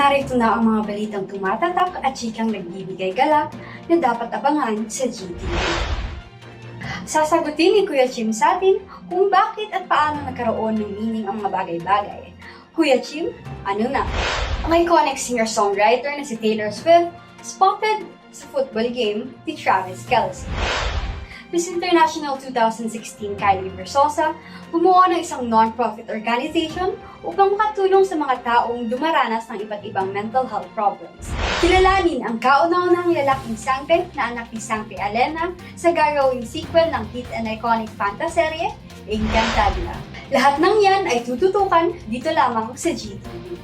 Narito na ang mga balitang tumatatak at chikang nagbibigay galak na dapat abangan sa GTV. Sasagutin ni Kuya Chim sa atin kung bakit at paano nagkaroon ng meaning ang mga bagay-bagay. Kuya Chim, ano na? Ang iconic singer-songwriter na si Taylor Swift spotted sa football game ni Travis Kelce. Miss International 2016 Kyla Brosas bumuo ng isang non-profit organization upang makatulong sa mga taong dumaranas ng iba't ibang mental health problems. Kilalanin ang kauna-unahang lalaking sangre na anak ni Sangre Elena sa gagawing sequel ng hit and iconic fantaserye, Alcantara. Lahat ng yan ay tututukan dito lamang sa GTV.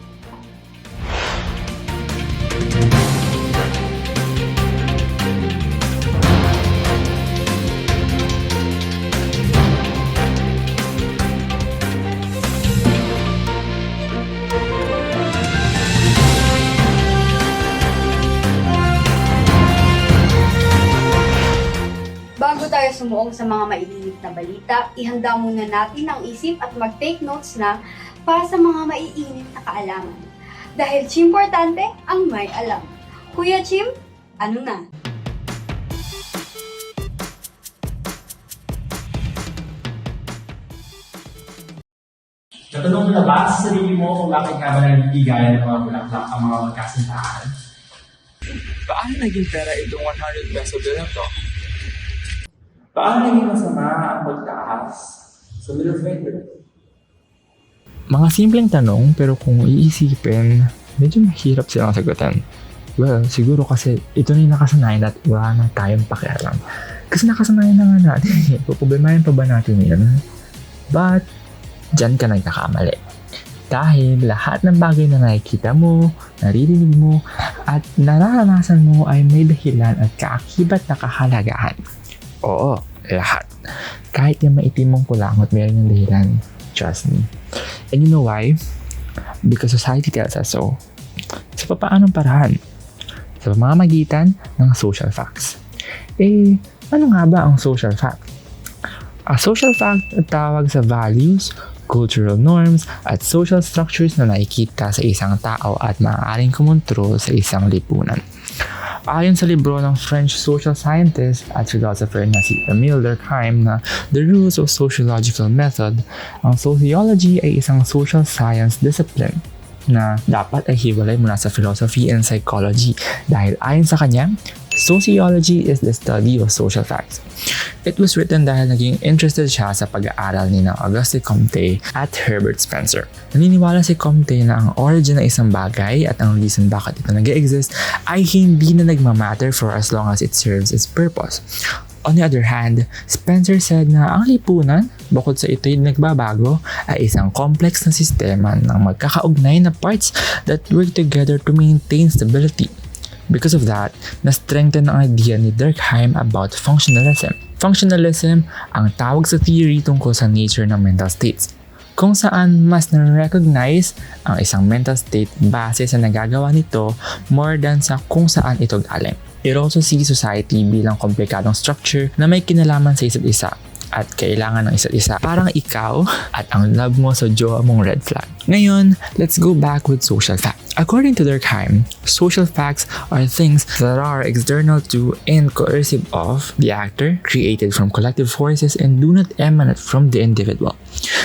Bago tayo sumuong sa mga maiinit na balita, ihanda muna natin ang isip at mag-take notes na para sa mga maiinit na kaalaman. Dahil importante ang may alam. Kuya Chim, ano na? Natanong mo na ba sa sarili mo kung bakit nga ba nagigaya ng mga bulaklak ang mga magkasintahan? Paano naging pera itong 100 peso bill na to? Paano naging masama ang pagtaas sa middle finger? Mga simpleng tanong pero kung iisipin, medyo mahirap silang sagutin. Well, siguro kasi ito na yung nakasanayan at wala na tayong pakialam. Kasi nakasanayan na nga natin. Puproblemahin pa ba natin yan? But, dyan ka nagkakamali. Dahil lahat ng bagay na nakikita mo, naririnig mo, at nararanasan mo ay may dahilan at kaakibat na kahalagahan. Oo, lahat. Kahit yung maitim mong kulangot, meron yung dahilan. Trust me. And you know why? Because society tells us so. Sa papaanong paraan? Sa pamamagitan ng social facts. Ano nga ba ang social fact? A social fact ay tawag sa values, cultural norms, at social structures na nakikita sa isang tao at maaaring kumontrol sa isang lipunan. Ayon sa libro ng French social scientist at philosopher na si Émile Durkheim na The Rules of Sociological Method, ang sociology ay isang social science discipline na dapat ay hiwalay mula sa philosophy and psychology dahil ayon sa kanya, sociology is the study of social facts. It was written dahil naging interested siya sa pag-aaral ni Auguste Comte at Herbert Spencer. Naniniwala si Comte na ang origin ng isang bagay at ang reason bakit ito nag-exist ay hindi na nagmamatter for as long as it serves its purpose. On the other hand, Spencer said na ang lipunan, bukod sa ito'y nagbabago, ay isang complex na sistema ng magkakaugnay na parts that work together to maintain stability. Because of that, na-strengthen ang idea ni Durkheim about functionalism. Functionalism ang tawag sa theory tungkol sa nature ng mental states, kung saan mas na-recognize ang isang mental state base sa nagagawa nito more than sa kung saan ito galing. It also sees society bilang komplikadong structure na may kinalaman sa isa't isa at kailangan ng isa't isa. Parang ikaw at ang love mo sa jowa mong red flag. Ngayon, let's go back with social facts. According to Durkheim, social facts are things that are external to and coercive of the actor, created from collective forces and do not emanate from the individual.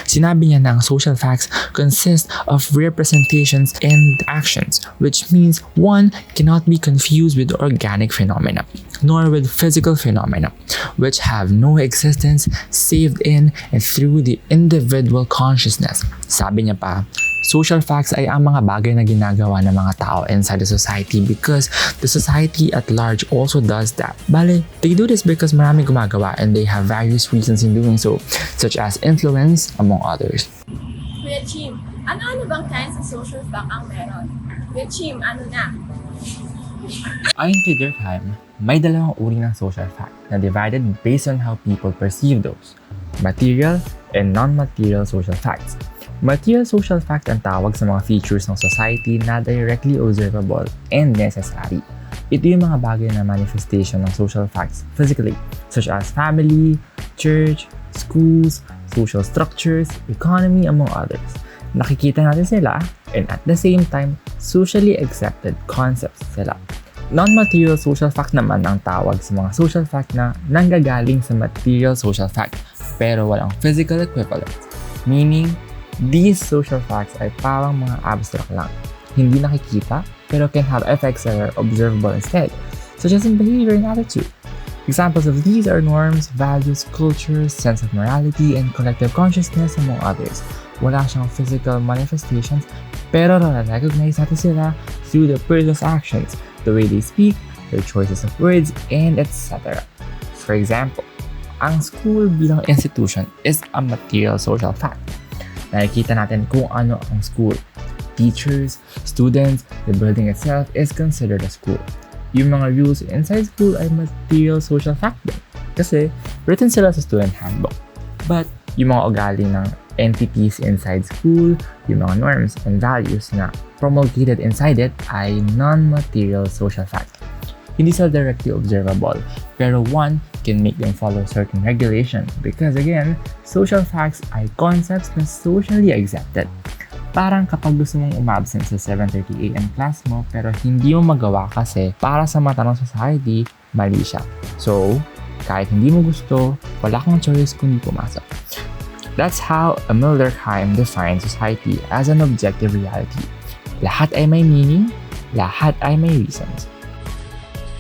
Sinabi niya na ang social facts consist of representations and actions, which means one cannot be confused with organic phenomena, nor with physical phenomena, which have no existence saved in and through the individual consciousness. Sabi niya pa, social facts ay ang mga bagay na ginagawa ng mga tao inside the society because the society at large also does that. Bale, they do this because marami gumagawa and they have various reasons in doing so, such as influence, among others. Kuya Chim, ano-ano bang kinds of social fact ang meron? Kuya Chim, ano na? Ayon kay Durkheim, may dalawang uri ng social fact na divided based on how people perceive those: material and non-material social facts. Material social fact ang tawag sa mga features ng society na directly observable and necessary. Ito yung mga bagay na manifestation ng social facts physically, such as family, church, schools, social structures, economy, among others. Nakikita natin sila and at the same time, socially accepted concepts sila. Non-material social fact naman ang tawag sa mga social fact na nanggagaling sa material social fact pero walang physical equivalent. Meaning, these social facts ay parang mga abstract lang. Hindi nakikita pero can have effects that are observable instead, such as in behavior and attitude. Examples of these are norms, values, culture, sense of morality, and collective consciousness among others. Wala siyang physical manifestations pero na-recognize natin sila through the person's actions, the way they speak, their choices of words, and etc. For example, ang school bilang institution is a material social fact. Nakikita natin kung ano ang school. Teachers, students, the building itself is considered a school. Yung mga rules inside school ay material social fact din kasi written sila sa student handbook. But yung mga ugali ng entities inside school, yung mga norms and values na promulgated inside it ay non-material social fact. Hindi sila directly observable, pero one can make them follow certain regulation because again, social facts ay concepts na socially accepted. Parang kapag gusto mong umabsent sa 7:30 AM class mo pero hindi mo magawa kasi para sa mata ng society, mali siya. So, kahit hindi mo gusto, wala kang choice kundi pumasok. That's how Emil Durkheim defines society as an objective reality. Lahat ay may meaning, lahat ay may reasons.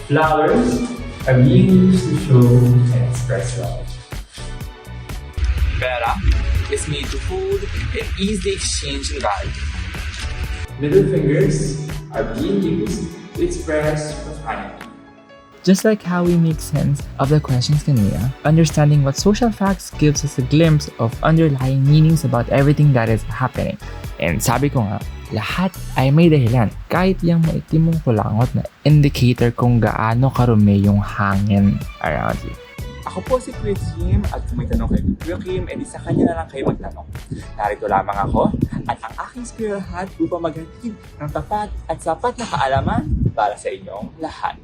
Flowers are being used to show and express love. Pera is made to hold and ease the exchange in value. Middle fingers are being used to express profanity. Just like how we make sense of the questions kanina, understanding what social facts gives us a glimpse of underlying meanings about everything that is happening. And sabi ko nga, lahat ay may dahilan. Kahit yung maitim mong kulangot na indicator kung gaano karumi yung hangin around you. Ako po si Kuya Jim at kung may tanong kayo kay Kuya Kim, edi sa kanya na lang kayo magtanong. Narito lamang ako at ang aking squirrel hat upang maghatid ng tapat at sapat na kaalaman para sa inyong lahat.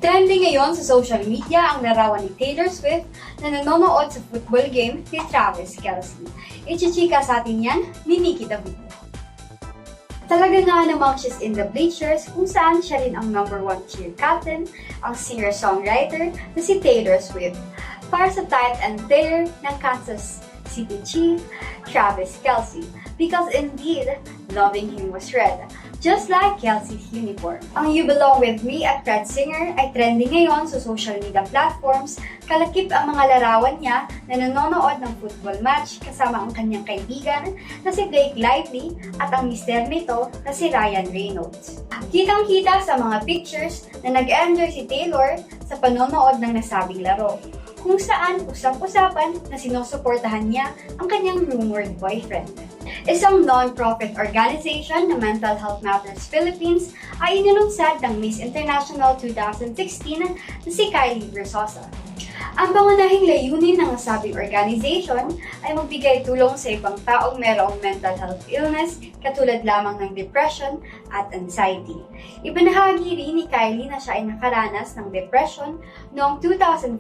Trending ngayon sa social media ang larawan ni Taylor Swift na nanonood sa football game ni Travis Kelce. Ichichika sa atin yan ni Nikki Davido. Talaga nga namang she's in the bleachers kung saan siya rin ang #1 cheer captain, ang singer-songwriter na si Taylor Swift. Para sa tight end player ng Kansas City Chief, Travis Kelce, because indeed, loving him was red, just like Kelce's uniform. Ang You Belong With Me at Red Singer ay trending ngayon sa social media platforms, kalakip ang mga larawan niya na nanonood ng football match kasama ang kanyang kaibigan na si Blake Lively at ang mister nito na si Ryan Reynolds. Kitang-kita sa mga pictures na nag-enjoy si Taylor sa panonood ng nasabing laro, kung saan usap-usapan na sinusuportahan niya ang kanyang rumored boyfriend. Isang non-profit organization na Mental Health Matters Philippines ay inilunsad ng Miss International 2016 na si Kyla Brosas. Ang pangunahing layunin ng nasabing organization ay magbigay tulong sa ibang taong mayroong mental health illness katulad lamang ng depression at anxiety. Ibinahagi rin ni Kylie na siya ay nakaranas ng depression noong 2014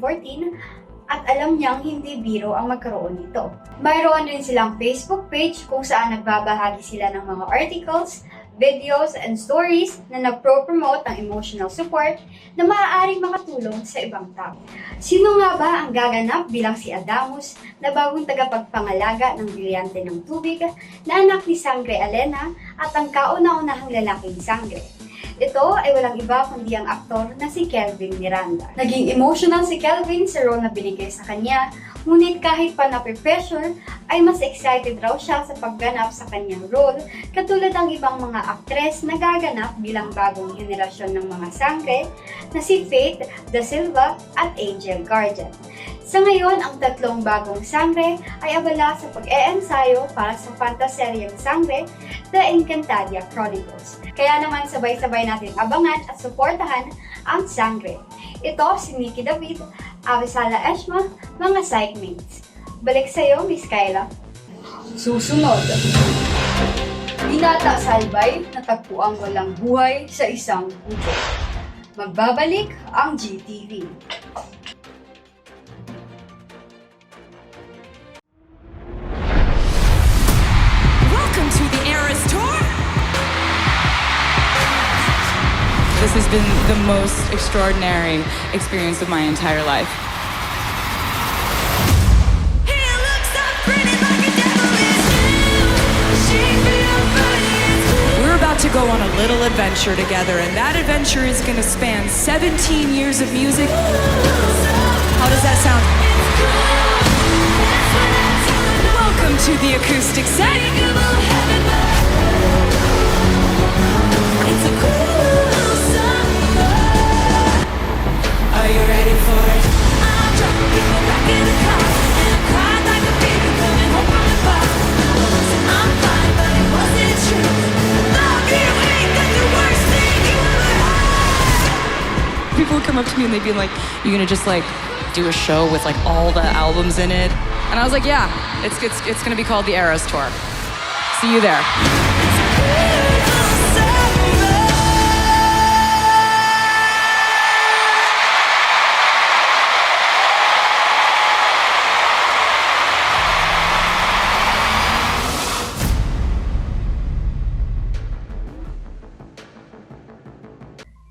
at alam niyang hindi biro ang magkaroon nito. Mayroon rin silang Facebook page kung saan nagbabahagi sila ng mga articles, videos, and stories na nagpro-promote ng emotional support na maaaring makatulong sa ibang tao. Sino nga ba ang gaganap bilang si Adamus na bagong tagapagpangalaga ng brilyante ng tubig na anak ni Sangre Elena at ang kauna-unahang lalaking Sangre? Ito ay walang iba kundi ang aktor na si Kelvin Miranda. Naging emotional si Kelvin sa role na binigay sa kanya, ngunit kahit pa nape-pressure, ay mas excited raw siya sa pagganap sa kanyang role katulad ng ibang mga aktres na gaganap bilang bagong henerasyon ng mga Sangre na si Faith Da Silva at Angel Guardian. Sa ngayon, ang tatlong bagong Sangre ay abala sa pag-e-ensayo para sa fantaseryeng Sangre, The Encantadia Chronicles. Kaya naman sabay-sabay natin abangan at suportahan ang Sangre. Ito si Nikki David, Avisala Eshma, mga psychmates. Balik sa'yo, Miss Kyla. Susunod. Binata sa albay, natagpuang walang buhay sa isang puso. Magbabalik ang GTV. Welcome to the Eras Tour. This has been the most extraordinary experience of my entire life. We're about to go on a little adventure together, and that adventure is going to span 17 years of music. How does that sound? Welcome to the acoustic set. It's a cool summer. Are you ready for it? I'm dropping people back in the car, and I'm crying like a baby coming home from the bar. I'm fine, but it wasn't true. Love you ain't got the worst thing you ever had. People would come up to me and they'd be like, "You gonna just like do a show with like all the albums in it?" And I was like, "Yeah, it's gonna be called the Eras Tour. See you there."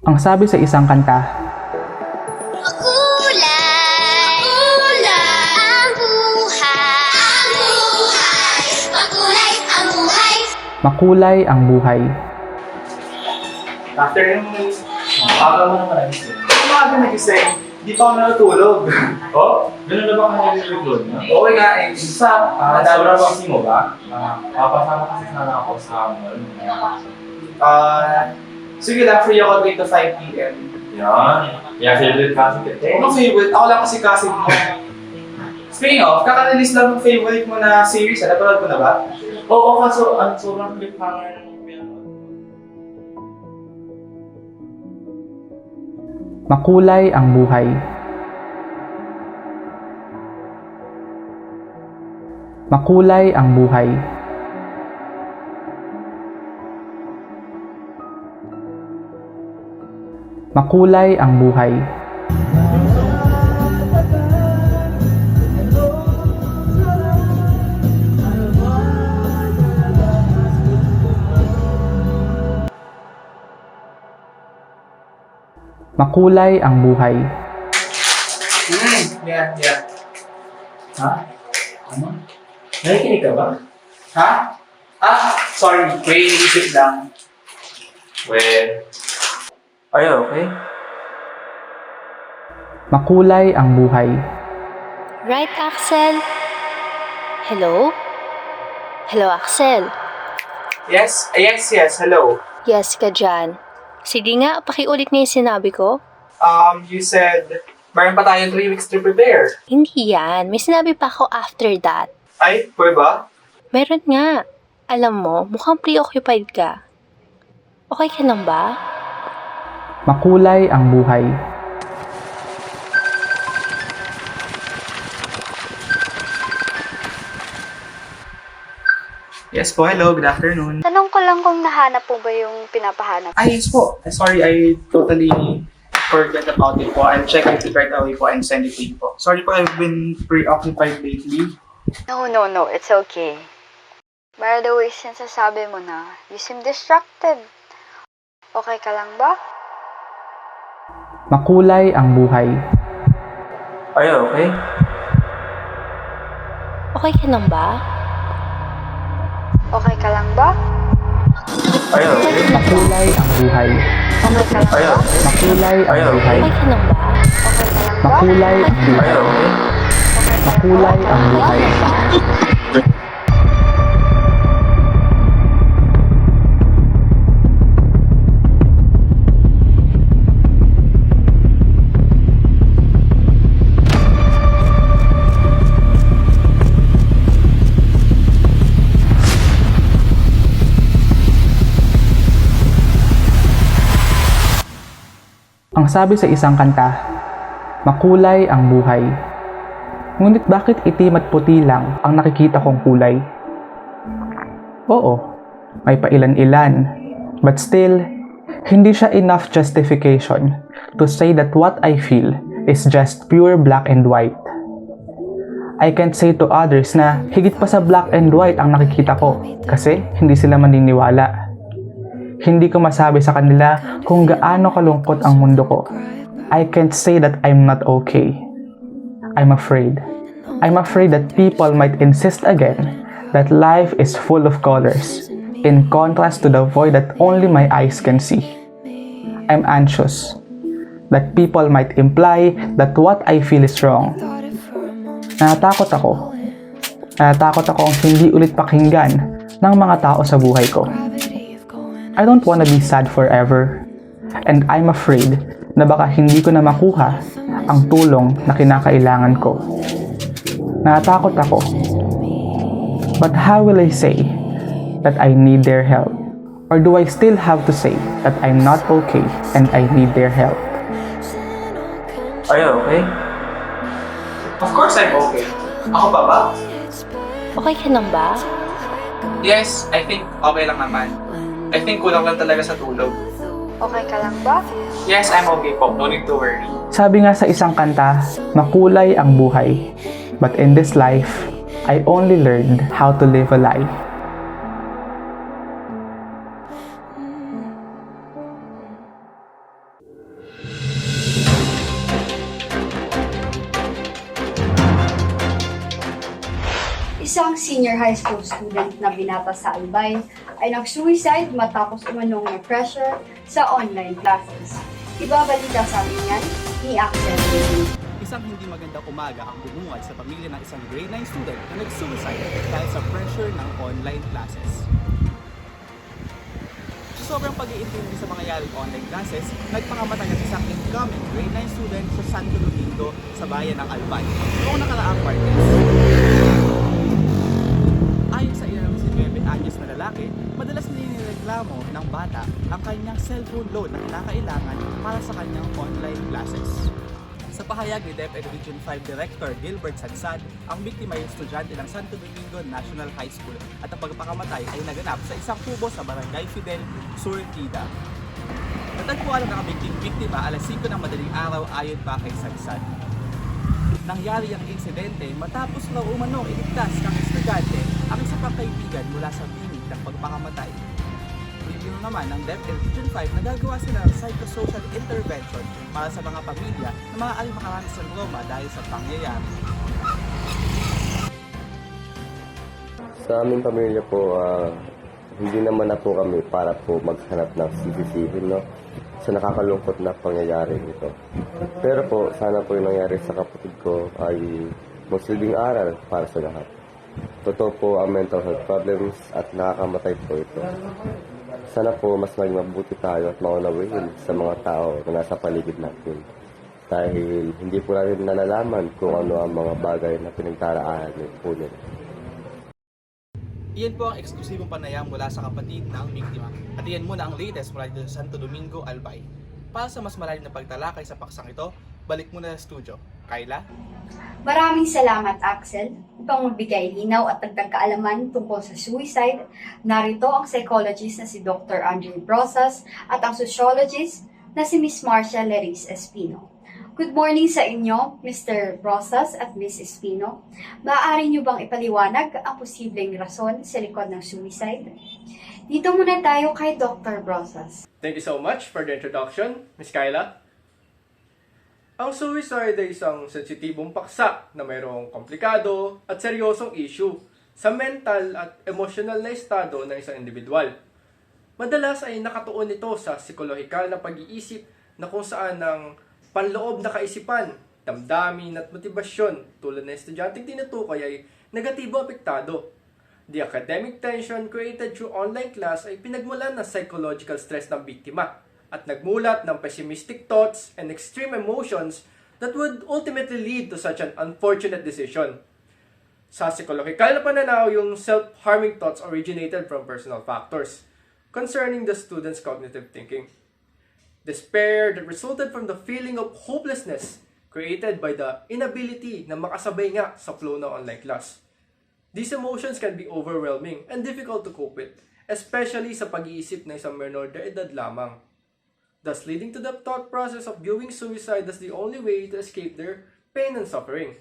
Ang sabi sa isang kanta, makulay ang buhay. After yung aga mo naman nagising. Umaga nagising, di pa ako natutulog. Oh? Ganun na ba ka nag-reload? Oo nga eh. Isa, sobrang vaccine mo ba? Papasama kasi sana ako sa mall. Sige lang, free ako 3 to 5 p.m. Yan. Yan, favorite kasi kita. Ano favorite? Ako lang kasi kasi mo. Speaking of, kaka-release lang yung favorite mo na series. Napanood mo na ba? Oo, kaso sobrang cliffhanger ng Makulay ang buhay. Makulay ang buhay. Makulay ang buhay. Makulay ang buhay. Yeah. Ha? Ano? Nakikinig ka ba? Ha? Sorry. Wait, isip lang. Well, are you okay? Makulay ang buhay. Right, Axel? Hello? Hello, Axel? Yes, hello. Yes ka dyan. Sige nga, pakiulit na yung sinabi ko. You said, mayroon pa tayong 3 weeks to prepare. Hindi yan. May sinabi pa ako after that. Ay, pwede ba? Meron nga. Alam mo, mukhang preoccupied ka. Okay ka lang ba? Makulay ang buhay. Yes po, hello, good afternoon. Tanong ko lang kung nahanap po ba yung pinapahanap. Ay, yes po. Sorry, I totally forget about it po. I'll check it right away po and send it to you po. Sorry po, I've been preoccupied lately. No, it's okay. By the way, sinasabi mo na, you seem distracted. Okay ka lang ba? Makulay ang buhay. Are you okay? Okay ka lang ba? Okay ka lang ba? Are you okay? Makulay ang buhay. Okay ka lang Are you ba? okay? Makulay ang buhay. Okay ka lang ba? Okay ka lang ba? Makulay ang Are buhay. you okay? Makulay ang buhay. Ang sabi sa isang kanta, makulay ang buhay. Ngunit bakit itim at puti lang ang nakikita kong kulay? Oo, may pailan-ilan. But still, hindi siya enough justification to say that what I feel is just pure black and white. I can't say to others na higit pa sa black and white ang nakikita ko kasi hindi sila maniniwala. Hindi ko masabi sa kanila kung gaano kalungkot ang mundo ko. I can't say that I'm not okay. I'm afraid. I'm afraid that people might insist again that life is full of colors, in contrast to the void that only my eyes can see. I'm anxious that people might imply that what I feel is wrong. Natatakot ako. Natatakot akong hindi ulit pakinggan ng mga tao sa buhay ko. I don't wanna be sad forever. And I'm afraid na baka hindi ko na makuha ang tulong na kinakailangan ko. Natatakot ako. But how will I say that I need their help? Or do I still have to say that I'm not okay and I need their help? Are you okay? Of course I'm okay. Ako pa ba? Okay ka lang ba? Yes, I think okay lang naman. I think kulang lang talaga sa tulog. Okay ka lang ba? Yes, I'm okay po. No need to worry. Sabi nga sa isang kanta, makulay ang buhay. But in this life, I only learned how to live a lie. Isang senior high school student na binata sa Albay ay nag-suicide matapos umanong na pressure sa online classes. Ibabalita sa amin yan ni Axel. Isang hindi magandang umaga ang bumungad sa pamilya ng isang grade 9 student na nag-suicide dahil sa pressure ng online classes. Sa sobrang pag-iintindi sa mga yaring online classes, nagpangamatay ang isang incoming grade 9 student sa Santo Domingo sa bayan ng Albay noong nakaraang Martes. Ayon sa ilang 19 anyos na lalaki, madalas ninireklamo ng bata ang kanyang cellphone load na kinakailangan para sa kanyang online classes. Sa pahayag ni DepEd Region 5 Director Gilbert Sansad, ang biktima ay estudyante ng Santo Domingo National High School at ang pagpakamatay ay naganap sa isang kubo sa Barangay Fidel, Surtida. Natagpuan ang nakabikting biktima alas 5 ng madaling araw ayon pa kay Sansad. Nangyari ang insidente matapos raw umanong iligtas ng estudyante ang isa pang kaibigan mula sa binig ng pagpakamatay. Review naman ng DepEd Region 5 nagagawa sila ng psychosocial intervention para sa mga pamilya na maaaring makaranas ng trauma dahil sa pangyayari. Sa aming pamilya po, hindi naman na po kami para po maghanap ng sisisihin, no? Sa nakakalungkot na pangyayari ito. Pero po, sana po yung nangyari sa kapatid ko ay magsilbing aral para sa lahat. Totoo po ang mental health problems at nakakamatay po ito. Sana po mas maging mabuti tayo at maunawain sa mga tao na nasa paligid natin. Dahil hindi po natin nalalaman kung ano ang mga bagay na pinagdaraanan po nila. Iyan po ang eksklusibong panayam mula sa kapatid ng biktima. At iyan muna ang latest mula dito sa Santo Domingo, Albay. Para sa mas malalim na pagtalakay sa paksang ito, balik muna sa studio. Kyla? Maraming salamat, Axel. Upang magbigay linaw at dagdag kaalaman tungkol sa suicide, narito ang psychologist na si Dr. Andrei Brosas at ang sociologist na si Ms. Marxia Espino. Good morning sa inyo, Mr. Brosas at Ms. Espino. Maaari niyo bang ipaliwanag ang posibleng rason sa likod ng suicide? Dito muna tayo kay Dr. Brosas. Thank you so much for the introduction, Ms. Kyla. Ang suicide ay isang sensitibong paksa na mayroong komplikado at seryosong issue sa mental at emotional na estado ng isang individual. Madalas ay nakatuon ito sa psikolohikal na pag-iisip na kung saan ang panloob na kaisipan, damdamin at motibasyon tulad ng estudyanteng tinutukoy ay negatibo apektado. The academic tension created through online class ay pinagmulan ng psychological stress ng biktima at nagmulat ng pessimistic thoughts and extreme emotions that would ultimately lead to such an unfortunate decision. Sa psikolohikal na pananaw, yung self-harming thoughts originated from personal factors concerning the student's cognitive thinking. Despair that resulted from the feeling of hopelessness created by the inability na makasabay nga sa flow ng online class. These emotions can be overwhelming and difficult to cope with, especially sa pag-iisip na isang menor de edad lamang. Thus leading to the thought process of viewing suicide as the only way to escape their pain and suffering.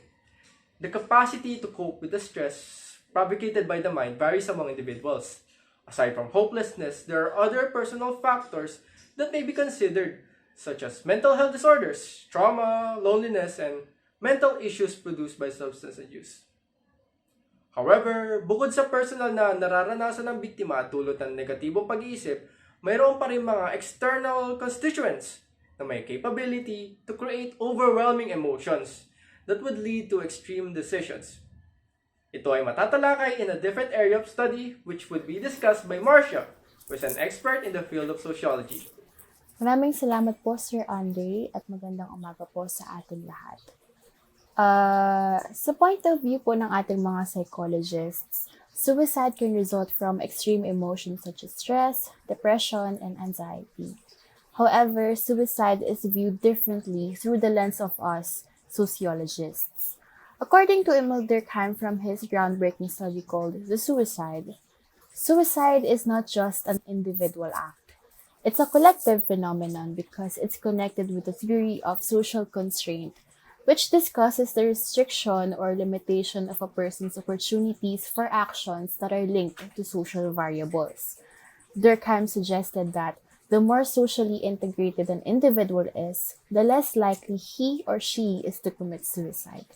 The capacity to cope with the stress propagated by the mind varies among individuals. Aside from hopelessness, there are other personal factors that may be considered, such as mental health disorders, trauma, loneliness, and mental issues produced by substance abuse. However, bukod sa personal na nararanasan ng biktima tulad ng negatibong pag-iisip, mayroon pa rin mga external constituents na may capability to create overwhelming emotions that would lead to extreme decisions. Ito ay matatalakay in a different area of study which would be discussed by Marxia, who is an expert in the field of sociology. Maraming salamat po, Sir Andre, at magandang umaga po sa ating lahat. Sa point of view po ng ating mga psychologists, suicide can result from extreme emotions such as stress, depression, and anxiety. However, suicide is viewed differently through the lens of us sociologists. According to Emil Durkheim from his groundbreaking study called The Suicide, suicide is not just an individual act. It's a collective phenomenon because it's connected with the theory of social constraint, which discusses the restriction or limitation of a person's opportunities for actions that are linked to social variables. Durkheim suggested that the more socially integrated an individual is, the less likely he or she is to commit suicide.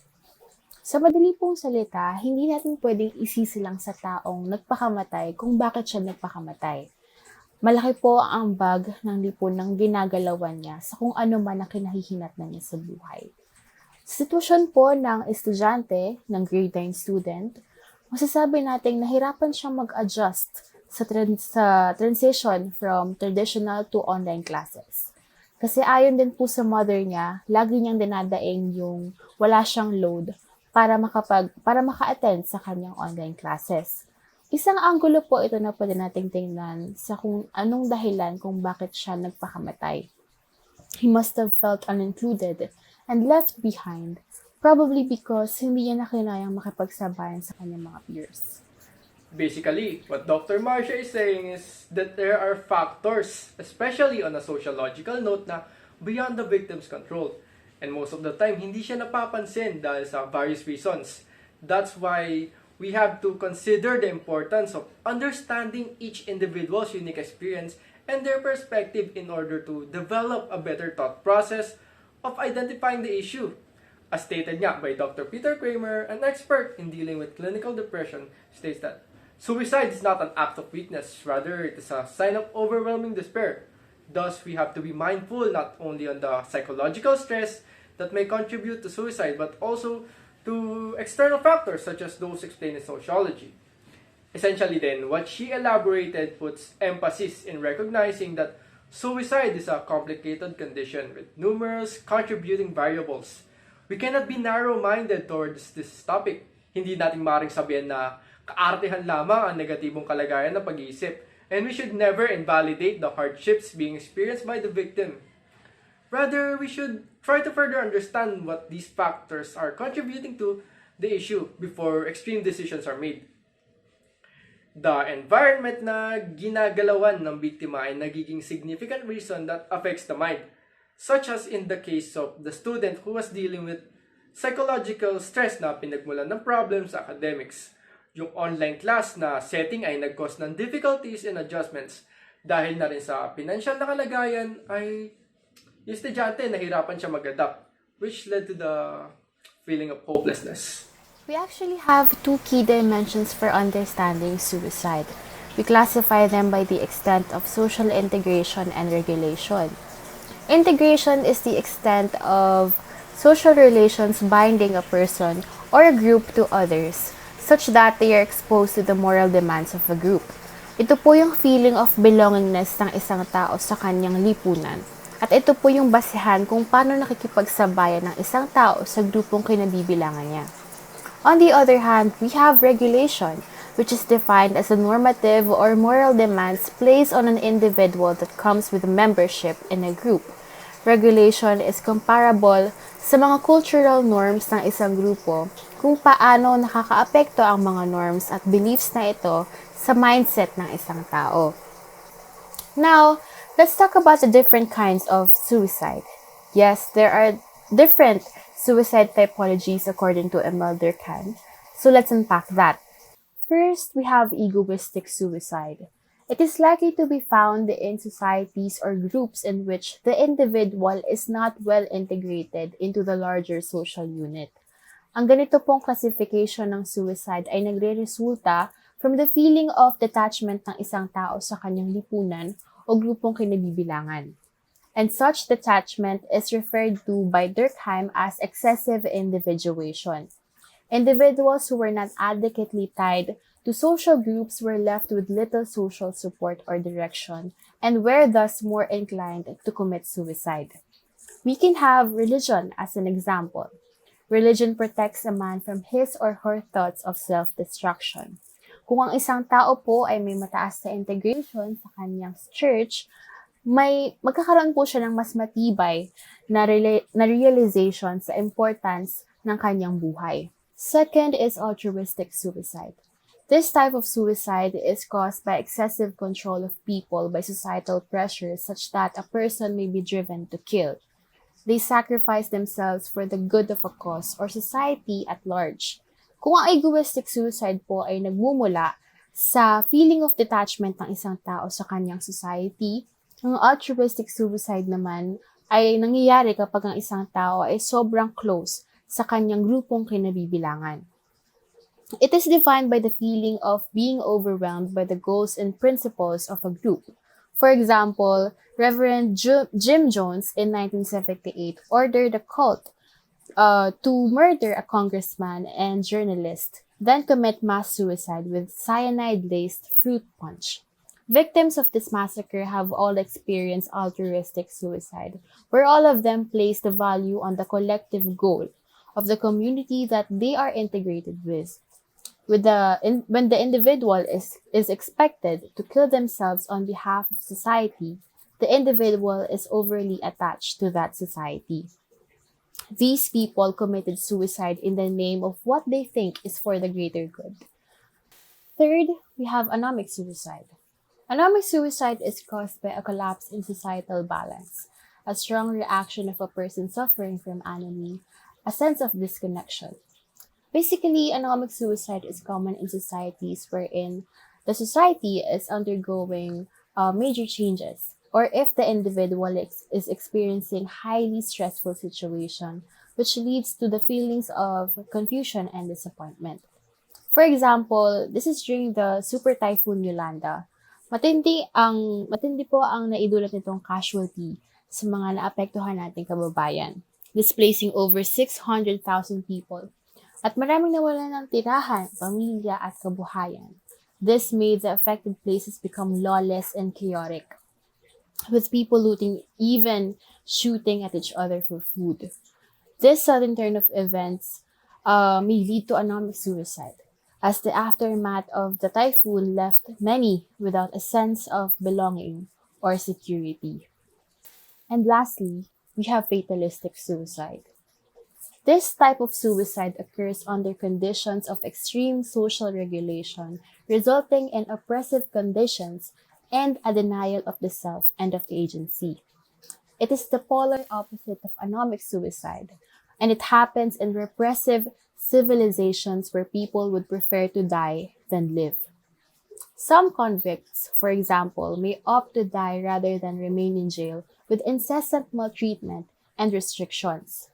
Sa madali pong salita, hindi natin pwedeng isisi lang sa taong nagpakamatay kung bakit siya nagpakamatay. Malaki po ang ambag ng lipunang ginagalawan niya sa kung ano man ang kinahihinatnan niya sa buhay. Sa sitwasyon po ng estudyante, ng grade 9 student, masasabi natin nahirapan siyang mag-adjust sa transition from traditional to online classes. Kasi ayon din po sa mother niya, lagi niyang dinadaing yung wala siyang load para maka-attend sa kanyang online classes. Isang anggulo po ito na pwede nating tingnan sa kung anong dahilan kung bakit siya nagpakamatay. He must have felt unincluded and left behind, probably because hindi niya na kinayang makipagsabayan sa kanyang mga peers. Basically, what Dr. Marxia is saying is that there are factors, especially on a sociological note, na beyond the victim's control. And most of the time, hindi siya napapansin dahil sa various reasons. That's why we have to consider the importance of understanding each individual's unique experience and their perspective in order to develop a better thought process of identifying the issue. As stated nga by Dr. Peter Kramer, an expert in dealing with clinical depression, states that suicide is not an act of weakness, rather it is a sign of overwhelming despair. Thus, we have to be mindful not only on the psychological stress that may contribute to suicide, but also to external factors such as those explained in sociology. Essentially then, what she elaborated puts emphasis in recognizing that suicide is a complicated condition with numerous contributing variables. We cannot be narrow-minded towards this topic. Hindi natin maaaring sabihin na kaartehan lamang ang negatibong kalagayan ng pag-iisip, and we should never invalidate the hardships being experienced by the victim. Rather, we should try to further understand what these factors are contributing to the issue before extreme decisions are made. The environment na ginagalawan ng biktima ay nagiging significant reason that affects the mind, such as in the case of the student who was dealing with psychological stress na pinagmulan ng problems sa academics. Yung online class na setting ay nag-cause ng difficulties and adjustments dahil na rin sa financial na kalagayan ay yung estudyante nahirapan siya mag-adapt, which led to the feeling of hopelessness. We actually have two key dimensions for understanding suicide. We classify them by the extent of social integration and regulation. Integration is the extent of social relations binding a person or a group to others, such that they are exposed to the moral demands of the group. Ito po yung feeling of belongingness ng isang tao sa kanyang lipunan. At ito po yung basehan kung paano nakikipagsabayan ng isang tao sa grupong kinabibilangan niya. On the other hand, we have regulation, which is defined as the normative or moral demands placed on an individual that comes with membership in a group. Regulation is comparable sa mga cultural norms ng isang grupo kung paano nakakaapekto ang mga norms at beliefs na ito sa mindset ng isang tao. Now, let's talk about the different kinds of suicide. Yes, there are different suicide typologies according to Emil Durkheim. So let's unpack that. First, we have egoistic suicide. It is likely to be found in societies or groups in which the individual is not well integrated into the larger social unit. Ang ganito pong classification ng suicide ay nagre-resulta from the feeling of detachment ng isang tao sa kanyang lipunan o grupong kinabibilangan. And such detachment is referred to by Durkheim as excessive individuation. Individuals who were not adequately tied to social groups were left with little social support or direction and were thus more inclined to commit suicide. We can have religion as an example. Religion protects a man from his or her thoughts of self-destruction. Kung ang isang tao po ay may mataas na integration sa kanyang church, magkakaroon po siya ng mas matibay na realization sa importance ng kanyang buhay. Second is altruistic suicide. This type of suicide is caused by excessive control of people by societal pressures such that a person may be driven to kill. They sacrifice themselves for the good of a cause or society at large. Kung ang egoistic suicide po ay nagmumula sa feeling of detachment ng isang tao sa kanyang society, ang altruistic suicide naman ay nangyayari kapag ang isang tao ay sobrang close sa kanyang grupong kinabibilangan. It is defined by the feeling of being overwhelmed by the goals and principles of a group. For example, Reverend Jim Jones in 1978 ordered a cult to murder a congressman and journalist, then commit mass suicide with cyanide-laced fruit punch. Victims of this massacre have all experienced altruistic suicide, where all of them place the value on the collective goal of the community that they are integrated with. When the individual is expected to kill themselves on behalf of society, the individual is overly attached to that society. These people committed suicide in the name of what they think is for the greater good. Third, we have anomic suicide. Anomic suicide is caused by a collapse in societal balance, a strong reaction of a person suffering from anomie, a sense of disconnection. Basically, anomic suicide is common in societies wherein the society is undergoing major changes, or if the individual is experiencing highly stressful situation, which leads to the feelings of confusion and disappointment. For example, this is during the Super Typhoon Yolanda. Matindi po ang naidulot nitong casualty sa mga naapektuhan nating kababayan, displacing over 600,000 people. At maraming nawalan ng tirahan, pamilya at kabuhayan. This made the affected places become lawless and chaotic, with people looting, even shooting at each other for food. This sudden turn of events may lead to anomic suicide. as the aftermath of the typhoon left many without a sense of belonging or security. And lastly, we have fatalistic suicide. This type of suicide occurs under conditions of extreme social regulation, resulting in oppressive conditions and a denial of the self and of agency. It is the polar opposite of anomic suicide, and it happens in repressive civilizations where people would prefer to die than live. Some convicts, for example, may opt to die rather than remain in jail with incessant maltreatment and restrictions.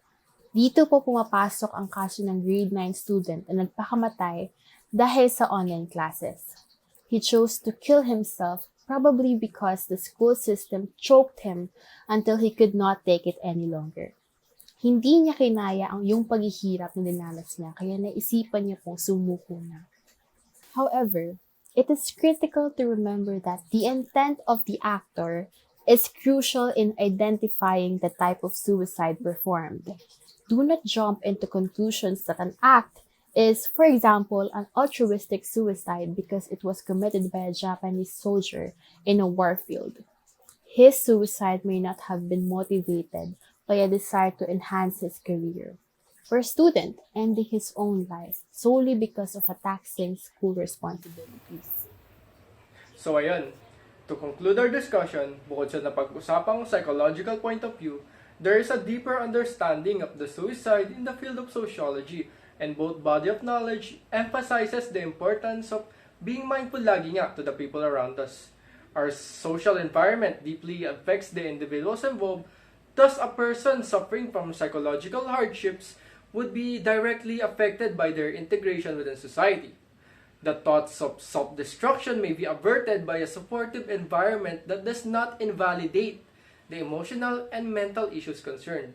Dito po pumapasok ang kaso ng grade 9 student na nagpakamatay dahil sa online classes. He chose to kill himself probably because the school system choked him until he could not take it any longer. Hindi niya kinaya ang yung paghihirap na dinanas niya kaya naisipan niya pong sumuko na. However, it is critical to remember that the intent of the actor is crucial in identifying the type of suicide performed. Do not jump into conclusions that an act is, for example, an altruistic suicide because it was committed by a Japanese soldier in a warfield. His suicide may not have been motivated by a desire to enhance his career, or a student ending his own life solely because of a taxing school responsibilities. So ayun, to conclude our discussion, bukod sa napag-usapang psychological point of view, there is a deeper understanding of the suicide in the field of sociology, and both body of knowledge emphasizes the importance of being mindful lagi nga to the people around us. Our social environment deeply affects the individuals involved, thus a person suffering from psychological hardships would be directly affected by their integration within society. The thoughts of self-destruction may be averted by a supportive environment that does not invalidate the emotional and mental issues concerned.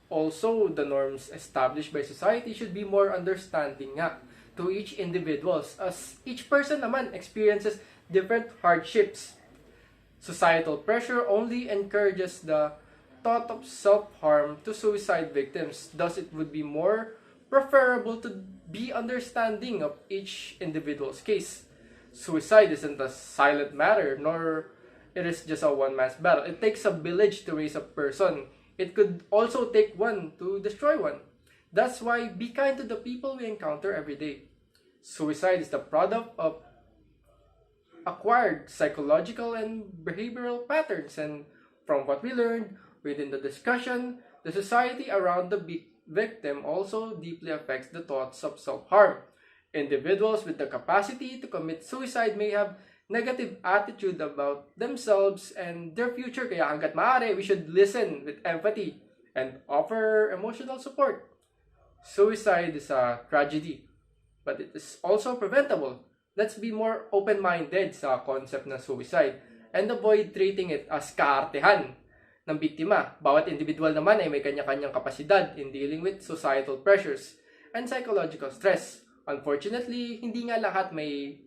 Also, the norms established by society should be more understanding nga to each individuals as each person naman experiences different hardships. Societal pressure only encourages the thought of self-harm to suicide victims. Thus, it would be more preferable to be understanding of each individual's case. Suicide isn't a silent matter, nor it is just a one-man's battle. It takes a village to raise a person. It could also take one to destroy one. That's why be kind to the people we encounter every day. Suicide is the product of acquired psychological and behavioral patterns, and from what we learned within the discussion, the society around the victim also deeply affects the thoughts of self-harm. Individuals with the capacity to commit suicide may have negative attitude about themselves and their future, kaya hanggat maaari, we should listen with empathy and offer emotional support. Suicide is a tragedy, but it is also preventable. Let's be more open-minded sa concept ng suicide and avoid treating it as kaartehan ng biktima. Bawat individual naman ay may kanya-kanyang kapasidad in dealing with societal pressures and psychological stress. Unfortunately, hindi nga lahat may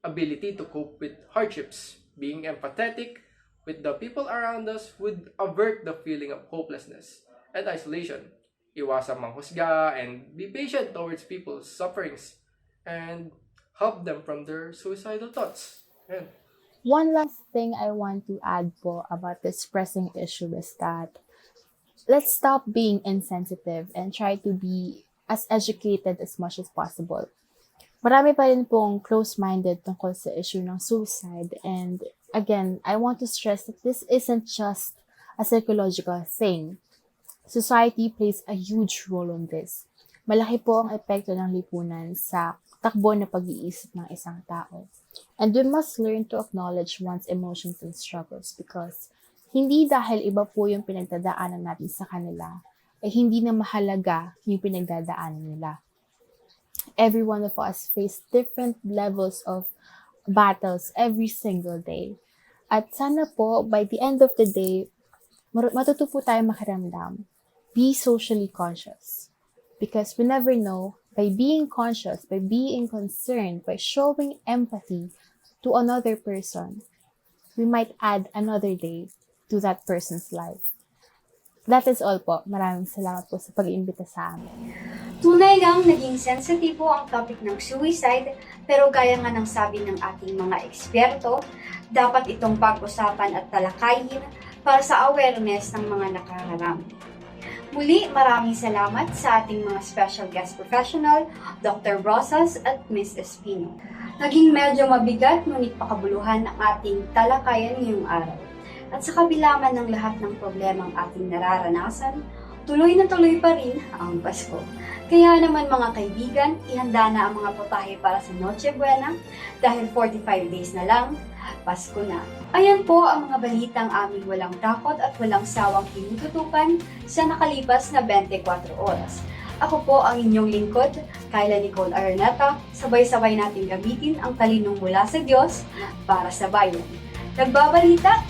ability to cope with hardships. Being empathetic with the people around us would avert the feeling of hopelessness and isolation. Iwasang manghusga and be patient towards people's sufferings and help them from their suicidal thoughts. Ayan. One last thing I want to add po about this pressing issue is that let's stop being insensitive and try to be as educated as much as possible. Marami pa rin pong close-minded tungkol sa issue ng suicide, and again, I want to stress that this isn't just a psychological thing. Society plays a huge role on this. Malaki po ang epekto ng lipunan sa takbo na pag-iisip ng isang tao. And we must learn to acknowledge one's emotions and struggles because hindi dahil iba po yung pinagdadaanan natin sa kanila, hindi na mahalaga yung pinagdadaanan nila. Every one of us face different levels of battles every single day. At sana po, by the end of the day, matuto po tayo makiramdam. Be socially conscious. Because we never know, by being conscious, by being concerned, by showing empathy to another person, we might add another day to that person's life. That is all po. Maraming salamat po sa pag-iimbita sa amin. Tunay ngang naging sensitibo ang topic ng suicide, pero gaya nga ng sabi ng ating mga eksperto, dapat itong pag-usapan at talakayin para sa awareness ng mga nakakarami. Muli, maraming salamat sa ating mga special guest professional, Dr. Brosas at Ms. Espino. Naging medyo mabigat ngunit pakabuluhan ang ating talakayan ngayong araw. At sa kabila man ng lahat ng problemang ating nararanasan, tuloy na tuloy pa rin ang Pasko. Kaya naman mga kaibigan, ihanda na ang mga putahe para sa Noche Buena dahil 45 days na lang, Pasko na. Ayan po ang mga balitang aming walang takot at walang sawang tinututukan sa nakalipas na 24 oras. Ako po ang inyong lingkod, Kyla Nicole Araneta. Sabay-sabay natin gamitin ang talinong mula sa Diyos para sa bayan. Nagbabalita,